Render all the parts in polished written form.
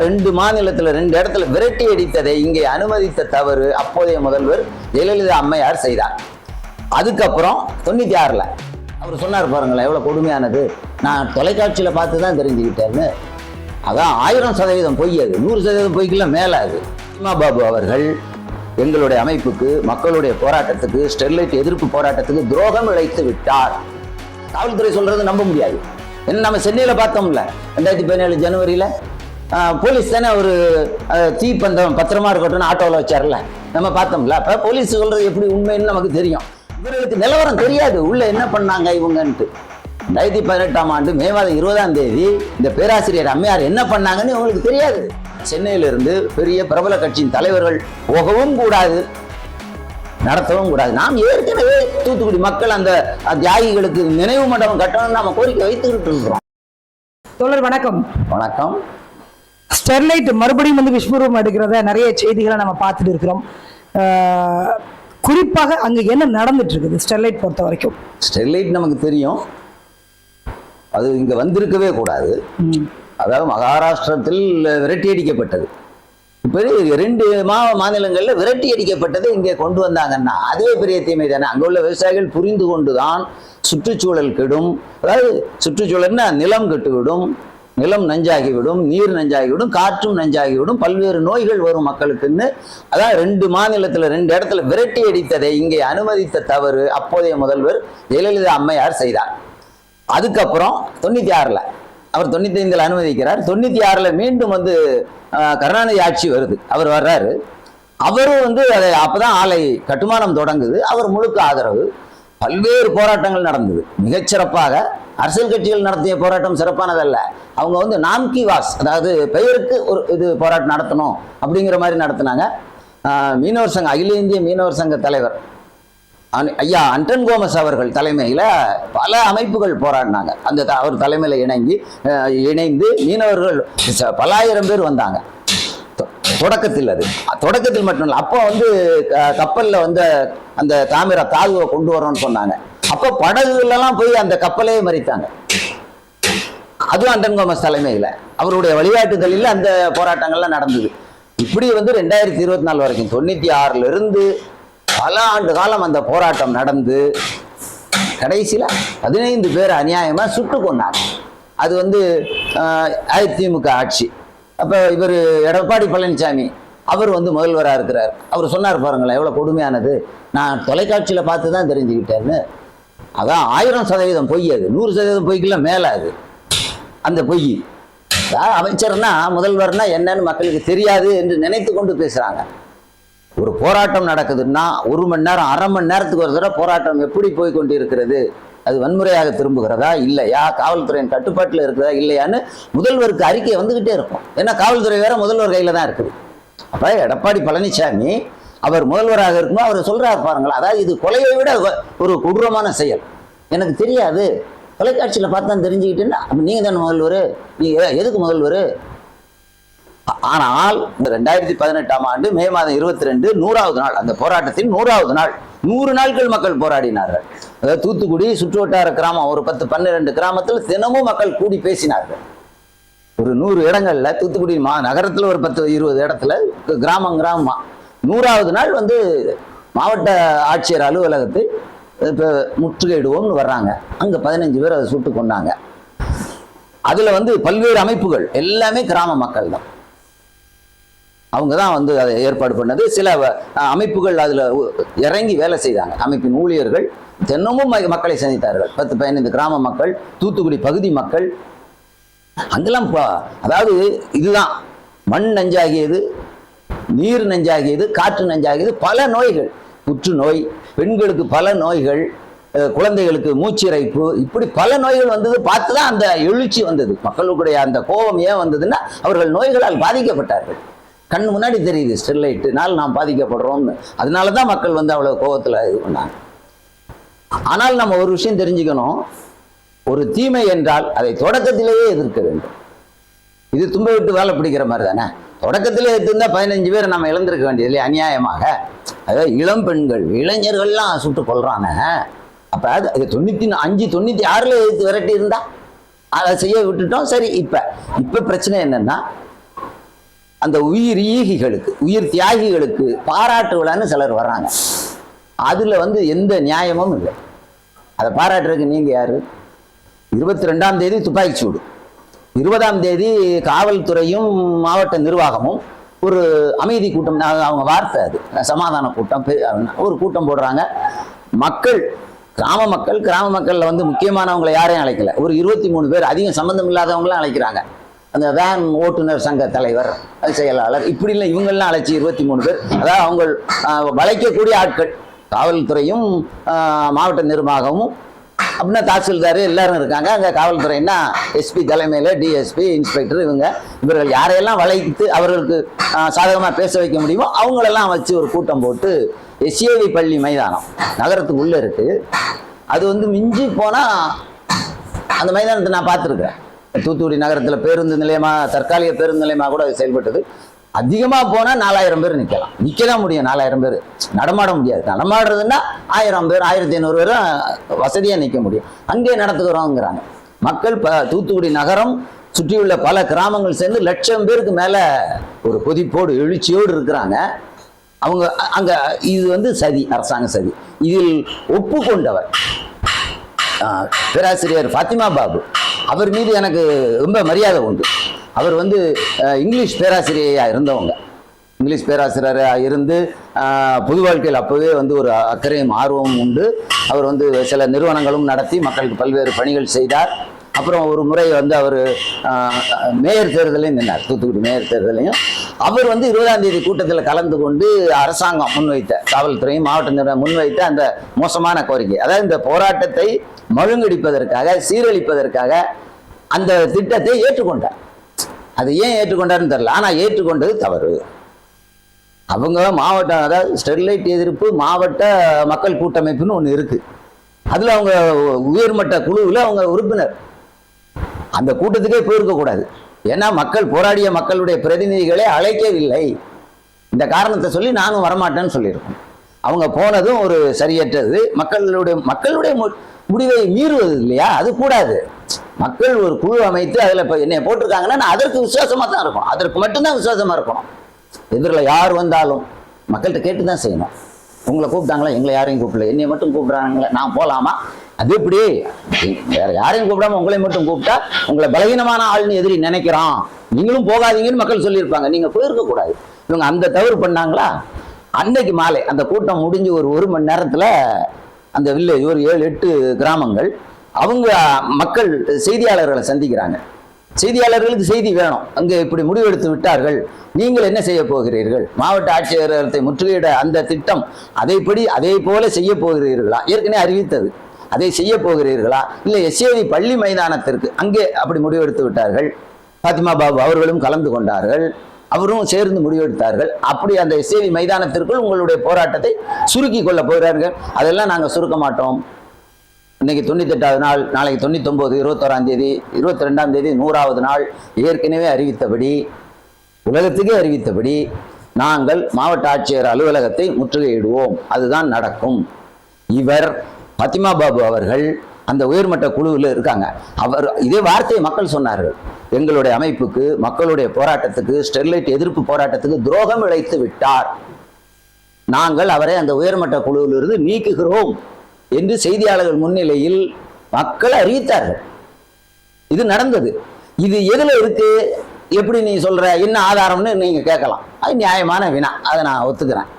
2 மாநிலத்தில் 2 இடத்துல விரட்டி அடித்ததை இங்கே அனுமதித்த தவறு அப்போதைய முதல்வர் ஜெயலலிதா அம்மையார் செய்தார். அதுக்கப்புறம் 96ல் அவர் சொன்னார் பாருங்களேன், எவ்வளோ கொடுமையானது. நான் தொலைக்காட்சியில் பார்த்து தான் தெரிஞ்சுக்கிட்டேன்னு. அதான் 1000% பொய், அது 100% பொய்க்கெல்லாம் மேலே. அது பாபு அவர்கள் எங்களுடைய அமைப்புக்கு, மக்களுடைய போராட்டத்துக்கு, ஸ்டெர்லைட் எதிர்ப்பு போராட்டத்துக்கு துரோகம் இழைத்து விட்டார். காவல்துறை சொல்றது நம்ப முடியாது. என்ன நம்ம சென்னையில் பார்த்தோம்ல 2017 ஜனவரியில் போலீஸ் தானே ஒரு தீப்பந்தம் பத்திரமா இருக்கட்டும் ஆட்டோவில் வச்சார்ல, நம்ம பார்த்தோம்ல. அப்போ போலீஸ் சொல்றது எப்படி உண்மைன்னு நமக்கு தெரியும். இவர்களுக்கு நிலவரம் தெரியாது உள்ள என்ன பண்ணாங்க இவங்கன்ட்டு. 2018ஆம் ஆண்டு மே மாதம் 20ஆம் தேதி இந்த பேராசிரியர் அம்மையார் என்ன பண்ணாங்கன்னு இவங்களுக்கு தெரியாது. சென்னையிலிருந்து பெரிய பிரபல கட்சியின் தலைவர்கள் போகவும் கூடாது, நடத்தவும் கூடாது. நாம் ஏற்கனவே தூத்துக்குடி மக்கள் அந்த தியாகிகளுக்கு நினைவு மண்டபம் கட்டணும் நாம கோரிக்கை வைத்துக்கிட்டு இருக்கிறோம். தோழர் வணக்கம். வணக்கம். ஸ்டெர்லைட் மறுபடியும் விஸ்வரூபம் எடுக்கிறத நிறைய செய்திகளை நம்ம பார்த்துட்டு இருக்கிறோம். குறிப்பாக அங்க என்ன நடந்துட்டு இருக்குது ஸ்டெர்லைட் பொறுத்த வரைக்கும்? ஸ்டெர்லைட் நமக்கு தெரியும், அது இங்க வந்திருக்கவே கூடாது. அதாவது மகாராஷ்டிரத்தில் விரட்டி அடிக்கப்பட்டது. இப்போ 2 மாநிலங்களில் விரட்டி அடிக்கப்பட்டது இங்கே கொண்டு வந்தாங்கன்னா அதுவே பெரிய தீமை தானே. அங்கே உள்ள விவசாயிகள் புரிந்து கொண்டுதான் சுற்றுச்சூழல் கெடும். அதாவது சுற்றுச்சூழல்னா நிலம் கெட்டுவிடும், நிலம் நஞ்சாகிவிடும், நீர் நஞ்சாகிவிடும், காற்றும் நஞ்சாகிவிடும், பல்வேறு நோய்கள் வரும் மக்களுக்குன்னு. அதான் 2 மாநிலத்தில் 2 இடத்துல விரட்டி அடித்ததை இங்கே அனுமதித்த தவறு அப்போதைய முதல்வர் ஜெயலலிதா அம்மையார் செய்தார். அதுக்கப்புறம் 96ல் அவர் 95ல் அனுமதிக்கிறார். 96ல் மீண்டும் கருணாநிதி ஆட்சி வருது, அவர் வர்றாரு. அவரும் அதை அப்பதான் ஆலை கட்டுமானம் தொடங்குது. அவர் முழுக்க ஆதரவு. பல்வேறு போராட்டங்கள் நடந்தது மிகச்சிறப்பாக. அரசியல் கட்சிகள் நடத்திய போராட்டம் சிறப்பானதல்ல. அவங்க நாம்கி வாஸ், அதாவது பெயருக்கு ஒரு போராட்டம் நடத்தணும் அப்படிங்கிற மாதிரி நடத்தினாங்க. மீனவர் சங்க, அகில இந்திய மீனவர் சங்க தலைவர் ஐயா அண்டன் கோமஸ் அவர்கள் தலைமையில் பல அமைப்புகள் போராடினாங்க. அவர் தலைமையில் இணைந்து மீனவர்கள் பல ஆயிரம் பேர் வந்தாங்க. தொடக்கத்தில் மட்டும் இல்லை, அப்போ கப்பலில் அந்த தாமிர தாதுவை கொண்டு வரோம்னு சொன்னாங்க. அப்போ படகுலாம் போய் அந்த கப்பலையே மறித்தாங்க. அதுவும் அண்டன் கோமஸ் தலைமையில் அவருடைய வழிகாட்டுதலில் அந்த போராட்டங்கள்லாம் நடந்தது. இப்படி 2024 வரைக்கும் 96லிருந்து பல ஆண்டு காலம் அந்த போராட்டம் நடந்து கடைசியில் 15 பேர் அநியாயமா சுட்டு கொண்டாங்க. அது அதிமுக ஆட்சி. அப்போ இவர் எடப்பாடி பழனிசாமி அவர் முதல்வராக இருக்கிறார். அவர் சொன்னார் பாருங்களேன், எவ்வளோ கொடுமையானது. நான் தொலைக்காட்சியில் பார்த்து தான் தெரிஞ்சுக்கிட்டேன்னு. அதான் 1000% பொய், அது 100% பொய்க்கெல்லாம் மேலே. அது அந்த பொய். அமைச்சர்னா முதல்வர்னா என்னன்னு மக்களுக்கு தெரியாது என்று நினைத்து கொண்டு பேசுகிறாங்க. ஒரு போராட்டம் நடக்குதுன்னா 1 மணி நேரம் 1/2 மணி நேரத்துக்கு ஒரு தடவை போராட்டம் எப்படி போய் கொண்டு இருக்கிறது, அது வன்முறையாக திரும்புகிறதா இல்லையா, காவல்துறையின் கட்டுப்பாட்டில் இருக்கிறதா இல்லையான்னு முதல்வருக்கு அறிக்கை வந்துகிட்டே இருக்கும். ஏன்னா காவல்துறை வேற முதல்வர் கையில் தான் இருக்குது. அப்போ எடப்பாடி பழனிசாமி அவர் முதல்வராக இருக்கும்போது அவர் சொல்றாரு பாருங்களா, அதாவது இது கொலையை விட ஒரு கொடூரமான செயல். எனக்கு தெரியாது, தொலைக்காட்சியில் பார்த்து தான் தெரிஞ்சுக்கிட்டேன்னா அப்போ நீங்கள் தானே முதல்வர், நீங்கள் எதுக்கு முதல்வர்? ஆனால் 2018ஆம் ஆண்டு மே மாதம் 22 100வது நாள், அந்த போராட்டத்தின் 100வது நாள், 100 நாட்கள் மக்கள் போராடினார்கள். அதாவது தூத்துக்குடி சுற்றுவட்டார கிராமம் ஒரு 10-12 கிராமத்தில் தினமும் மக்கள் கூடி பேசினார்கள். ஒரு 100 இடங்கள்ல, தூத்துக்குடி நகரத்தில் ஒரு 10-20 இடத்துல, கிராமமா 100வது நாள் மாவட்ட ஆட்சியர் அலுவலகத்தை இப்போ முற்றுகையிடுவோம்னு வர்றாங்க. அங்கே 15 பேர் அதை சுட்டு கொண்டாங்க. அதில் பல்வேறு அமைப்புகள் எல்லாமே கிராம மக்கள் தான். அவங்க தான் அதை ஏற்பாடு பண்ணது. சில அமைப்புகள் அதில் இறங்கி வேலை செய்தாங்க. அமைப்பின் ஊழியர்கள் தினமும் மக்களை சந்தித்தார்கள். 10-15 கிராம மக்கள், தூத்துக்குடி பகுதி மக்கள். அங்கெல்லாம் அதாவது இதுதான் மண் நஞ்சாகியது, நீர் நஞ்சாகியது, காற்று நஞ்சாகியது, பல நோய்கள், புற்றுநோய், பெண்களுக்கு பல நோய்கள், குழந்தைகளுக்கு மூச்சிறைப்பு, இப்படி பல நோய்கள் பார்த்து தான் அந்த எழுச்சி வந்தது. மக்களுடைய அந்த கோபம் ஏன் வந்ததுன்னா அவர்கள் நோய்களால் பாதிக்கப்பட்டார்கள். கண்ணு முன்னாடி தெரியுது ஸ்டெர்லைட்னால நாம் பாதிக்கப்படுறோம்னு. அதனால தான் மக்கள் அவ்வளோ கோபத்தில் இது பண்ணாங்க. ஆனால் நம்ம ஒரு விஷயம் தெரிஞ்சுக்கணும், ஒரு தீமை என்றால் அதை தொடக்கத்திலேயே எதிர்க்க வேண்டும். இது தும்ப விட்டு வேலை பிடிக்கிற மாதிரி தானே. தொடக்கத்திலே எடுத்திருந்தா 15 பேர் நம்ம இழந்திருக்க வேண்டியது இல்லையா அநியாயமாக. அதாவது இளம் பெண்கள், இளைஞர்கள்லாம் சுட்டு கொள்றான. அப்போ அது 95-96ல் எதிர்த்து விரட்டி இருந்தா அதை செய்ய விட்டுட்டோம். சரி, இப்போ பிரச்சனை என்னன்னா அந்த உயிர் ஈகிகளுக்கு, உயிர் தியாகிகளுக்கு பாராட்டு விழான்னு சிலர் வர்றாங்க. அதுல வந்து எந்த நியாயமும் இல்லை. அதை பாராட்டுறதுக்கு நீங்க யாரு? 22ஆம் தேதி துப்பாக்கி சூடு, 20ஆம் தேதி காவல்துறையும் மாவட்ட நிர்வாகமும் ஒரு அமைதி கூட்டம், அவங்க வார்த்தை அது சமாதான கூட்டம், ஒரு கூட்டம் போடுறாங்க. மக்கள், கிராம மக்கள்ல வந்து முக்கியமானவங்களை யாரையும் அழைக்கல. ஒரு 23 பேர், அதிகம் சம்பந்தம் இல்லாதவங்களாம் அழைக்கிறாங்க. அந்த வேன் ஓட்டுநர் சங்க தலைவர், செயலாளர், இப்படி இல்லை இவங்கெல்லாம் அழைச்சி 23 பேர். அதாவது அவங்க வளைக்கக்கூடிய ஆட்கள், காவல்துறையும் மாவட்ட நிர்வாகமும் அப்படின்னா தாசில்தார் எல்லாரும் இருக்காங்க. அங்கே காவல்துறைன்னா எஸ்பி தலைமையில் டிஎஸ்பி, இன்ஸ்பெக்டர், இவர்கள் யாரையெல்லாம் வளைத்து அவர்களுக்கு சாதகமாக பேச வைக்க முடியுமோ அவங்களெல்லாம் வச்சு ஒரு கூட்டம் போட்டு எஸ்ஏவி பள்ளி மைதானம் நகரத்துக்கு உள்ளே இருக்குது. அது வந்து மிஞ்சி போனால் அந்த மைதானத்தை நான் பார்த்துருக்கேன். தூத்துக்குடி நகரத்தில் பேருந்து நிலையமாக, தற்காலிக பேருந்து நிலையமாக கூட அது செயல்பட்டது. அதிகமாக போனால் 4000 பேர் நிற்கலாம், நிற்க தான் முடியும். 4000 பேர் நடமாட முடியாது. நடமாடுறதுன்னா 1000 பேர், 1500 பேரும் வசதியாக நிற்க முடியும். அங்கே நடத்துகிறோங்கிறாங்க மக்கள். தூத்துக்குடி நகரம் சுற்றியுள்ள பல கிராமங்கள் சேர்ந்து 1,00,000 பேருக்கு மேலே ஒரு கொதிப்போடு எழுச்சியோடு இருக்கிறாங்க. அவங்க அங்கே இது வந்து சதி, அரசாங்க சதி. இதில் ஒப்புக்கொண்டவர் பேராசிரியர் ஃபாத்திமா பாபு, அவர் மீது எனக்கு ரொம்ப மரியாதை உண்டு. அவர் வந்து இங்கிலீஷ் பேராசிரியராக இருந்தவங்க, இங்கிலீஷ் பேராசிரியராக இருந்து பொது வாழ்க்கையில் அப்போவே வந்து ஒரு அக்கறையும் ஆர்வமும் உண்டு. அவர் வந்து சில நிறுவனங்களும் நடத்தி மக்களுக்கு பல்வேறு பணிகள் செய்தார். அப்புறம் ஒரு முறை வந்து அவர் மேயர் தேர்தலையும் நின்றார், தூத்துக்குடி மேயர் தேர்தலையும். அவர் வந்து 20ஆம் தேதி கூட்டத்தில் கலந்து கொண்டு அரசாங்கம் முன்வைத்த, காவல்துறையும் மாவட்ட நிர்வாகம் முன்வைத்த அந்த மோசமான கோரிக்கை, அதாவது இந்த போராட்டத்தை மழுங்கடிப்பதற்காக, சீரழிப்பதற்காக அந்த திட்டத்தை ஏற்றுக்கொண்டார். அது ஏன் ஏற்றுக்கொண்டாருன்னு தெரியல, ஆனால் ஏற்றுக்கொண்டது தவறு. அவங்க மாவட்டம், அதாவது ஸ்டெர்லைட் எதிர்ப்பு மாவட்ட மக்கள் கூட்டமைப்புன்னு ஒன்று இருக்குது. அதில் அவங்க உயர்மட்ட குழுவில் அவங்க உறுப்பினர். அந்த கூட்டத்துக்கே போயிருக்கக்கூடாது. ஏன்னா மக்கள், போராடிய மக்களுடைய பிரதிநிதிகளே அழைக்கவில்லை. இந்த காரணத்தை சொல்லி நானும் வரமாட்டேன்னு சொல்லியிருக்கோம். அவங்க போனதும் ஒரு சரியற்றது. மக்களுடைய முடிவை மீறுவது இல்லையா, அது கூடாது. மக்கள் ஒரு குழு அமைத்து அதில் இப்போ என்னை போட்டிருக்காங்கன்னா நான் அதற்கு விசுவாசமாக தான் இருக்கணும், அதற்கு மட்டும்தான் விசுவாசமாக இருக்கணும். எதிரில் யார் வந்தாலும் மக்கள்கிட்ட கேட்டு தான் செய்யணும். உங்களை கூப்பிட்டாங்களா? எங்களை யாரையும் கூப்பிடல, என்னை மட்டும் கூப்பிட்றாங்களே, நான் போகலாமா? அது இப்படி வேற யாரையும் கூப்பிடாம உங்களை மட்டும் கூப்பிட்டா உங்களை பலகீனமான ஆள்னு எதிரி நினைக்கிறான், நீங்களும் போகாதீங்கன்னு மக்கள் சொல்லியிருப்பாங்க, நீங்கள் போயிருக்க கூடாது. இவங்க அந்த தவறு பண்ணாங்களா? அன்னைக்கு மாலை அந்த கூட்டம் முடிஞ்சு ஒரு மணி நேரத்தில் அந்த வில்லேஜ், ஒரு 7-8 கிராமங்கள், அவங்க மக்கள் செய்தியாளர்களை சந்திக்கிறாங்க. செய்தியாளர்களுக்கு செய்தி வேணும், அங்கே இப்படி முடிவெடுத்து விட்டார்கள், நீங்கள் என்ன செய்ய போகிறீர்கள்? மாவட்ட ஆட்சியரகத்தை முற்றுகையிட அந்த திட்டம் அதே போல செய்ய போகிறீர்களா? ஏற்கனவே அறிவித்தது, அதை செய்ய போகிறீர்களா? இல்லை எஸ்ஏவி பள்ளி மைதானத்திற்கு அங்கே அப்படி முடிவெடுத்து விட்டார்கள். ஃபாத்திமா பாபு அவர்களும் கலந்து கொண்டார்கள், அவரும் சேர்ந்து முடிவெடுத்தார்கள். அப்படி அந்த எஸ்ஏவி மைதானத்திற்குள் உங்களுடைய போராட்டத்தை சுருக்கி கொள்ள போகிறார்கள். அதெல்லாம் நாங்கள் சுருக்க மாட்டோம். இன்னைக்கு 98வது நாள், நாளைக்கு 99, 21ஆம் தேதி, 22ஆம் தேதி 100வது நாள். ஏற்கனவே அறிவித்தபடி, உலகத்துக்கே அறிவித்தபடி நாங்கள் மாவட்ட ஆட்சியர் அலுவலகத்தை முற்றுகையிடுவோம், அதுதான் நடக்கும். இவர் ஃபாத்திமா பாபு அவர்கள் அந்த உயர்மட்ட குழுவில் இருக்காங்க. அவர் இதே வார்த்தையை மக்கள் சொன்னார்கள், எங்களுடைய அமைப்புக்கு, மக்களுடைய போராட்டத்துக்கு, ஸ்டெர்லைட் எதிர்ப்பு போராட்டத்துக்கு துரோகம் இழைத்து விட்டார், நாங்கள் அவரை அந்த உயர்மட்ட குழுவிலிருந்து நீக்குகிறோம் என்று செய்தியாளர்கள் முன்னிலையில் மக்கள் அறிவித்தார்கள். இது நடந்தது. இது எதுல இருக்கு, எப்படி நீ சொல்ற, என்ன ஆதாரம்னு நீங்க கேட்கலாம். அது நியாயமான வினா, அதை நான் ஒத்துக்கிறேன்.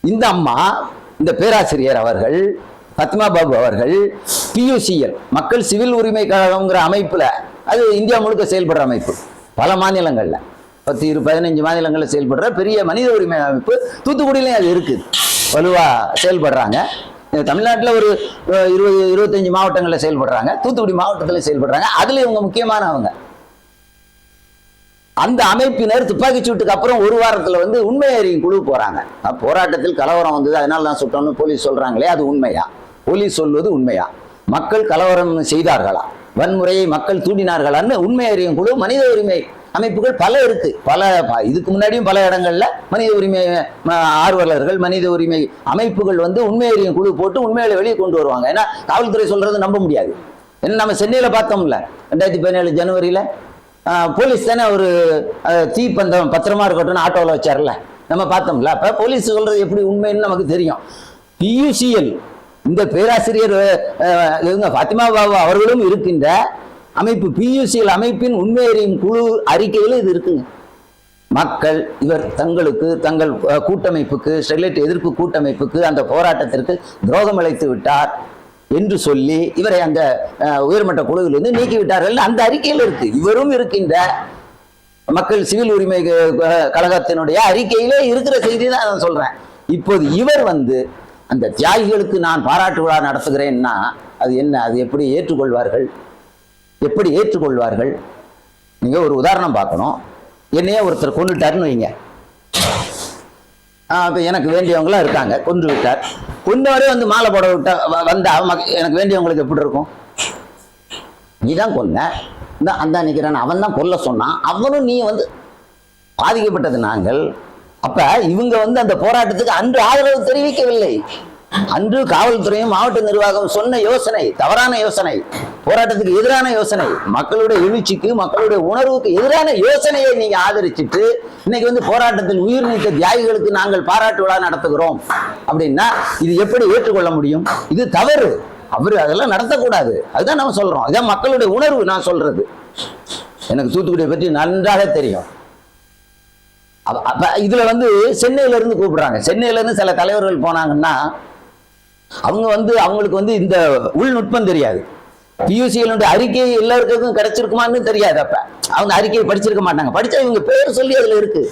இந்த அம்மா, இந்த பேராசிரியர் அவர்கள், ஃபாத்திமா பாபு அவர்கள் பியூசிஎல், மக்கள் சிவில் உரிமை கழகம்ங்கிற அமைப்புல, அது இந்தியா முழுக்க செயல்படுற அமைப்பு, பல மாநிலங்கள்ல 10-15 மாநிலங்களில் செயல்படுற பெரிய மனித உரிமை அமைப்பு. தூத்துக்குடியிலையும் அது இருக்குது, வலுவா செயல்படுறாங்க. தமிழ்நாட்டில் ஒரு 20-25 மாவட்டங்களில் செயல்படுறாங்க, தூத்துக்குடி மாவட்டத்தில் செயல்படுறாங்க. அதுல இவங்க முக்கியமானவங்க. அந்த அமைப்பினர் துப்பாக்கி சூட்டுக்கு அப்புறம் ஒரு வாரத்தில் வந்து உண்மை அறியும் குழு போறாங்க. போராட்டத்தில் கலவரம் வந்தது, அதனால தான் சுட்டோம்னு போலீஸ் சொல்றாங்களே, அது உண்மையா? போலீஸ் சொல்வது உண்மையா? மக்கள் கலவரம் செய்தார்களா? வன்முறையை மக்கள் தூண்டினார்களான்னு உண்மை அறியும் குழு, மனித உரிமை அமைப்புகள் பல இருக்கு. இதுக்கு முன்னாடியும் பல இடங்கள்ல மனித உரிமை ஆர்வலர்கள், மனித உரிமை அமைப்புகள் வந்து உண்மை அறியும் குழு போட்டு உண்மைகளை வெளியே கொண்டு வருவாங்க. ஏன்னா காவல்துறை சொல்றது நம்ப முடியாது. ஏன்னா நம்ம சென்னையில பார்த்தோம்ல 2017 ஜனவரியில போலீஸ் தானே ஒரு தீப்பந்தம் பத்திரமா இருக்கட்டும்னு ஆட்டோவில் வச்சார்ல, நம்ம பார்த்தோம்ல. அப்போ போலீஸ் சொல்றது எப்படி உண்மைன்னு நமக்கு தெரியும். PUCL இந்த பேராசிரியர் இவங்க ஃபாத்திமா பாபா அவர்களும் இருக்கின்ற அமைப்பு PUCL அமைப்பின் உண்மை அறியும் குழு அறிக்கையில் இது இருக்குங்க. மக்கள் இவர் தங்களுக்கு தங்கள் கூட்டமைப்புக்கு ஸ்டெர்லைட் எதிர்ப்பு கூட்டமைப்புக்கு அந்த போராட்டத்திற்கு துரோகம் இழைத்து விட்டார் என்று சொல்லி இவரை அந்த உயர்மட்ட குழுவிலிருந்து நீக்கிவிட்டார்கள் அந்த அறிக்கையில் இருக்கு. இவரும் இருக்கின்ற மக்கள் சிவில் உரிமை கழகத்தினுடைய அறிக்கையிலே இருக்கிற செய்தி தான் நான் சொல்றேன். இப்போது இவர் அந்த தியாகிகளுக்கு நான் பாராட்டு விழா நடத்துகிறேன்னா அது என்ன, அது எப்படி ஏற்றுக்கொள்வார்கள்? எப்படி ஏற்றுக்கொள்வார்கள்? நீங்க ஒரு உதாரணம் பார்க்கணும். என்னையே ஒருத்தர் கொண்டுட்டாருன்னு வைங்க. இப்போ எனக்கு வேண்டியவங்களாம் இருக்காங்க, கொன்று விட்டார். கொண்டவரே மாலை போட விட்டா வந்தா எனக்கு வேண்டியவங்களுக்கு எப்படி இருக்கும்? நீதான் கொன்ன, அந்த நிற்கிறான், அவன் தான் கொல்ல சொன்னான், அவனும் நீ பாதிக்கப்பட்டது நாங்கள். அப்ப இவங்க அந்த போராட்டத்துக்கு அன்று ஆதரவு தெரிவிக்கவில்லை. அன்று காவல்துறையும் மாவட்ட நிர்வாகம் சொன்ன யோசனை தவறான யோசனை, போராட்டத்துக்கு எதிரான யோசனை, மக்களுடைய எழுச்சிக்கு மக்களுடைய உணர்வுக்கு எதிரான யோசனையை நீங்க ஆதரிச்சுட்டு இன்னைக்கு போராட்டத்தில் உயிர் நீத்த தியாகிகளுக்கு நாங்கள் பாராட்டு விழா நடத்துகிறோம் அப்படின்னா இது எப்படி ஏற்றுக்கொள்ள முடியும்? இது தவறு. அவரு அதெல்லாம் நடத்தக்கூடாது. அதுதான் நம்ம சொல்றோம். அதான் மக்களுடைய உணர்வு. நான் சொல்றது எனக்கு தூத்துக்குடியை பற்றி நன்றாக தெரியும். இதுல சென்னையில இருந்து கூப்பிடுறாங்க. சென்னையில இருந்து சில தலைவர்கள் போனாங்கன்னா அவங்க அவங்களுக்கு இந்த உள்நுட்பம் தெரியாது. PUCL அறிக்கை எல்லாருக்கும் கிடைச்சிருக்குமான்னு தெரியாது. அப்ப அவங்க அறிக்கையை படிச்சிருக்க மாட்டாங்க. படிச்சா இவங்க பேர் சொல்லி அதுல இருக்கு.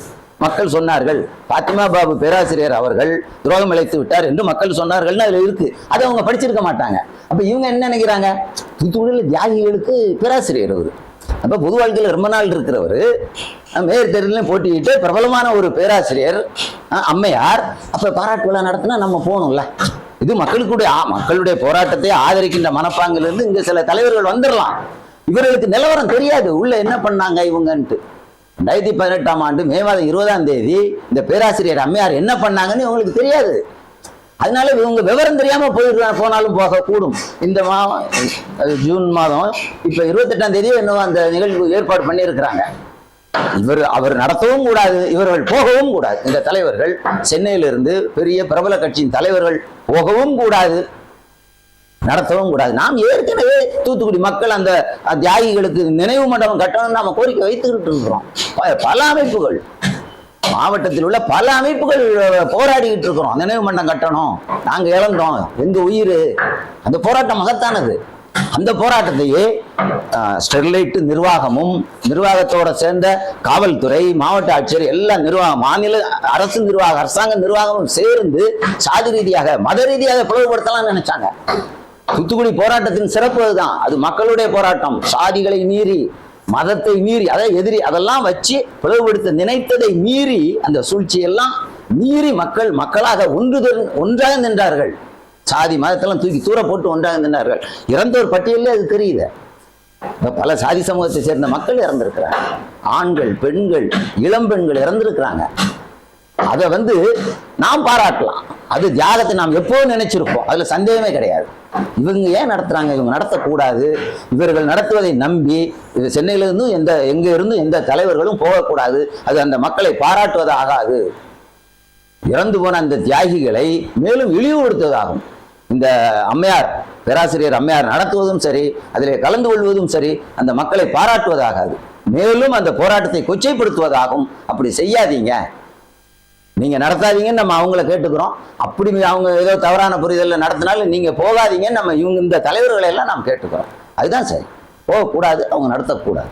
மக்கள் சொன்னார்கள் ஃபாத்திமா பாபு பேராசிரியர் அவர்கள் துரோகம் இழைத்து விட்டார் என்று மக்கள் சொன்னார்கள்னு அதுல இருக்கு. அதை அவங்க படிச்சிருக்க மாட்டாங்க. அப்ப இவங்க என்ன நினைக்கிறாங்க? தூத்துக்குடியில் தியாகிகளுக்கு பேராசிரியர் அவரு. அப்ப பொது வாழ்க்கையில் ரொம்ப நாள் இருக்கிறவர், மேயர் தேர்தலையும் போட்டியிட்டு பிரபலமான ஒரு பேராசிரியர் அம்மையார். அப்ப பாராட்டு விழா நடத்தினா நம்ம போகணும்ல. இது மக்களுடைய போராட்டத்தை ஆதரிக்கின்ற மனப்பாங்கிலிருந்து இங்க சில தலைவர்கள் வந்துடலாம். இவர்களுக்கு நிலவரம் தெரியாது உள்ள என்ன பண்ணாங்க இவங்கன்ட்டு. 2018ஆம் ஆண்டு மே மாதம் 20ஆம் தேதி இந்த பேராசிரியர் அம்மையார் என்ன பண்ணாங்கன்னு இவங்களுக்கு தெரியாது. அதனால இவங்க விவரம் தெரியாம போனாலும் போக கூடும். இந்த ஜூன் மாதம் இப்ப 28ஆம் தேதி என்னவோ அந்த நிகழ்வு ஏற்பாடு பண்ணி இருக்கிறாங்க. அவர் நடத்தவும் கூடாது, இவர்கள் போகவும் கூடாது. இந்த தலைவர்கள் சென்னையிலிருந்து பெரிய பிரபல கட்சியின் தலைவர்கள் போகவும் கூடாது, நடத்தவும் கூடாது. நாம் ஏற்கனவே தூத்துக்குடி மக்கள் அந்த தியாகிகளுக்கு நினைவு மண்டபம் கட்டணும்னு நாம கோரிக்கை வைத்துக்கிட்டு இருக்கிறோம். பல அமைப்புகள் மாவட்டத்தில் உள்ள பல அமைப்புகள் போராடிக்கிட்டு இருக்கிறோம். நினைவு மண்டபம் கட்டணும், நாங்க இழந்தோம், எங்க உயிர். அந்த போராட்டம் மகத்தானது. அந்த போராட்டத்தையே ஸ்டெர்லைட் நிர்வாகமும் நிர்வாகத்தோட சேர்ந்த காவல்துறை மாவட்ட ஆட்சியர் எல்லா நிர்வாகம் மாநில அரசு நிர்வாகம் அரசாங்க நிர்வாகமும் சேர்ந்து சாதி ரீதியாக மத ரீதியாக பிளவுபடுத்தலாம் நினைச்சாங்க. தூத்துக்குடி போராட்டத்தின் சிறப்பு அதுதான். அது மக்களுடைய போராட்டம். சாதிகளை மீறி மதத்தை மீறி அதாவது எதிரி அதெல்லாம் வச்சு பிளவுபடுத்த நினைத்ததை மீறி அந்த சூழ்ச்சியெல்லாம் மீறி மக்களாக ஒன்றாக நின்றார்கள். சாதி மதத்தெல்லாம் தூக்கி தூர போட்டு ஒன்றாக நின்றார்கள். இறந்தோர் பட்டியலே அது தெரியுது. பல சாதி சமூகத்தை சேர்ந்த மக்கள் இறந்திருக்கிறாங்க. ஆண்கள், பெண்கள், இளம் பெண்கள் இறந்திருக்கிறாங்க. அதை நாம் பாராட்டலாம். அது தியாகத்தை நாம் எப்போதும் நினைச்சிருப்போம். அதுல சந்தேகமே கிடையாது. இவங்க ஏன் நடத்துறாங்க? இவங்க நடத்தக்கூடாது. இவர்கள் நடத்துவதை நம்பி இது சென்னையிலிருந்து எங்க இருந்து எந்த தலைவர்களும் போகக்கூடாது. அது அந்த மக்களை பாராட்டுவது ஆகாது. இறந்து போன அந்த தியாகிகளை மேலும் இழிவுபடுத்துவதாகும். இந்த அம்மையார் பேராசிரியர் அம்மையார் நடத்துவதும் சரி, அதிலே கலந்து கொள்வதும் சரி, அந்த மக்களை பாராட்டுவதாகாது, மேலும் அந்த போராட்டத்தை கொச்சைப்படுத்துவதாகும். அப்படி செய்யாதீங்க, நீங்க நடத்தாதீங்கன்னு நம்ம அவங்கள கேட்டுக்கிறோம். அப்படி அவங்க ஏதோ தவறான புரிதலில் நடத்தினாலும் நீங்க போகாதீங்கன்னு நம்ம இந்த தலைவர்களை எல்லாம் நாம் கேட்டுக்கிறோம். அதுதான் சரி. போகக்கூடாது, அவங்க நடத்தக்கூடாது.